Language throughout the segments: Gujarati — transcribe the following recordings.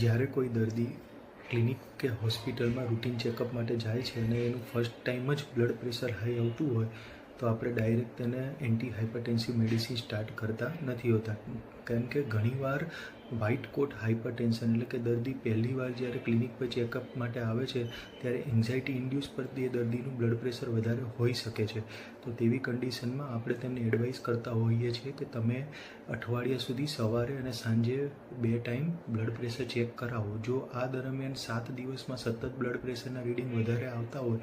જ્યારે કોઈ દર્દી ક્લિનિક કે હોસ્પિટલમાં રૂટીન ચેકઅપ માટે જાય છે અને એનું ફર્સ્ટ ટાઈમ જ બ્લડ પ્રેશર હાઈ આવતું હોય તો આપણે ડાયરેક્ટ તેને એન્ટી હાઇપરટેન્સિવ મેડિસિન સ્ટાર્ટ કરતા નથી હોતા, કેમ કે ઘણીવાર વ્હાઇટ કોટ હાઇપરટેન્શન એટલે કે દર્દી પહેલીવાર જ્યારે ક્લિનિક પર ચેકઅપ માટે આવે છે ત્યારે એન્ઝાયટી ઇન્ડ્યુસ પર તે દર્દીનું બ્લડ પ્રેશર વધારે હોઈ શકે છે. તો તેવી કન્ડિશનમાં આપણે તેમને એડવાઇસ કરતા હોઈએ છીએ કે તમે અઠવાડિયા સુધી સવારે અને સાંજે 2 ટાઈમ બ્લડ પ્રેશર ચેક કરાવો. જો આ દરમિયાન 7 દિવસમાં સતત બ્લડ પ્રેશરના રીડિંગ વધારે આવતા હોય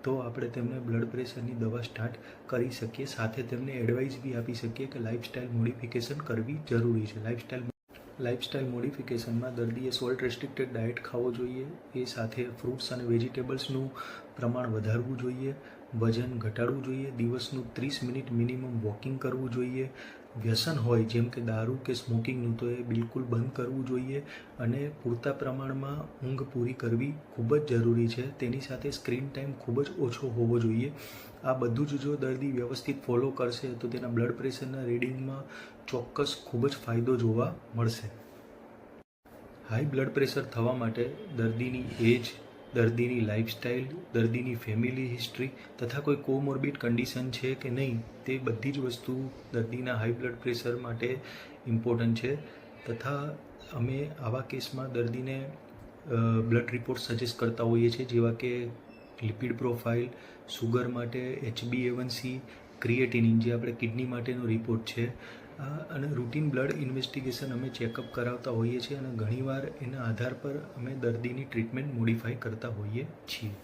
તો આપણે તેમને બ્લડ પ્રેશરની દવા સ્ટાર્ટ કરી શકીએ. સાથે તેમને એડવાઇસ બી આપી શકીએ કે લાઇફસ્ટાઇલ મોડિફિકેશન કરવી જરૂરી છે. લાઇફસ્ટાઇલ મોડિફિકેશનમાં દર્દીએ સોલ્ટ રેસ્ટ્રિક્ટેડ ડાયટ ખાવો જોઈએ, એ સાથે ફ્રૂટ્સ અને વેજીટેબલ્સનું પ્રમાણ વધારવું જોઈએ, વજન ઘટાડવું જોઈએ, દિવસનું 30 મિનિટ મિનિમમ વોકિંગ કરવું જોઈએ. વ્યસન હોય જેમ કે દારૂ કે સ્મોકિંગનું તો એ બિલકુલ બંધ કરવું જોઈએ અને પૂરતા પ્રમાણમાં ઊંઘ પૂરી કરવી ખૂબ જ જરૂરી છે. તેની સાથે સ્ક્રીન ટાઈમ ખૂબ જ ઓછો હોવો જોઈએ. આ બધું જ જો દર્દી વ્યવસ્થિત ફોલો કરશે તો તેના બ્લડ પ્રેશરના રીડિંગમાં ચોક્કસ ખૂબ જ ફાયદો જોવા મળશે. હાઈ બ્લડ પ્રેશર થવા માટે દર્દીની એજ, દર્દીની લાઇફસ્ટાઇલ, દર્દીની ફેમિલી હિસ્ટ્રી તથા કોઈ કોમોર્બિડ કન્ડિશન છે કે નહીં તે બધી જ વસ્તુ દર્દીના હાઈ બ્લડ પ્રેશર માટે ઇમ્પોર્ટન્ટ છે. તથા અમે આવા કેસમાં દર્દીને બ્લડ રિપોર્ટ સજેસ્ટ કરતા હોઈએ છીએ, જેવા કે લિપિડ પ્રોફાઇલ, સુગર માટે HbA1c, ક્રિએટિનિન જે આપણે કિડની માટેનો રિપોર્ટ છે, અને રૂટીન બ્લડ ઇન્વેસ્ટિગેશન અમે ચેકઅપ કરાવતા હોઈએ છીએ અને ઘણીવાર એના આધાર પર અમે દર્દીની ટ્રીટમેન્ટ મોડિફાઈ કરતા હોઈએ છીએ.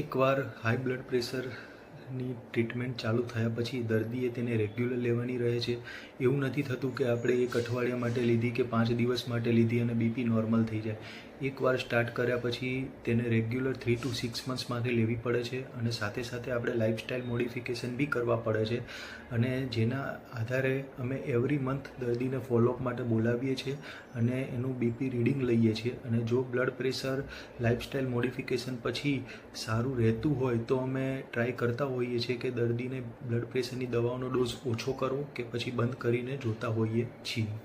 એકવાર હાઈ બ્લડ પ્રેશરની ટ્રીટમેન્ટ ચાલુ થયા પછી દર્દીએ તેને રેગ્યુલર લેવાની રહે છે. એવું નથી થતું કે આપણે 1 અઠવાડિયા માટે લીધી કે 5 દિવસ માટે લીધી અને બીપી નોર્મલ થઈ જાય. એકવાર સ્ટાર્ટ કર્યા પછી તેને રેગ્યુલર 3 to 6 મંથ્સ માટે લેવી પડે છે અને સાથે સાથે આપણે લાઇફસ્ટાઇલ મોડિફિકેશન બી કરવા પડે છે અને જેના આધારે અમે એવરી મંથ દર્દીને ફોલોઅપ માટે બોલાવીએ છીએ અને એનું બીપી રીડિંગ લઈએ છીએ. અને જો બ્લડ પ્રેશર લાઇફસ્ટાઇલ મોડિફિકેશન પછી સારું રહેતું હોય તો અમે ટ્રાય કરતા હોઈએ છીએ કે દર્દીને બ્લડ પ્રેશરની દવાઓનો ડોઝ ઓછો કરવો કે પછી બંધ કરીને જોતા હોઈએ છીએ.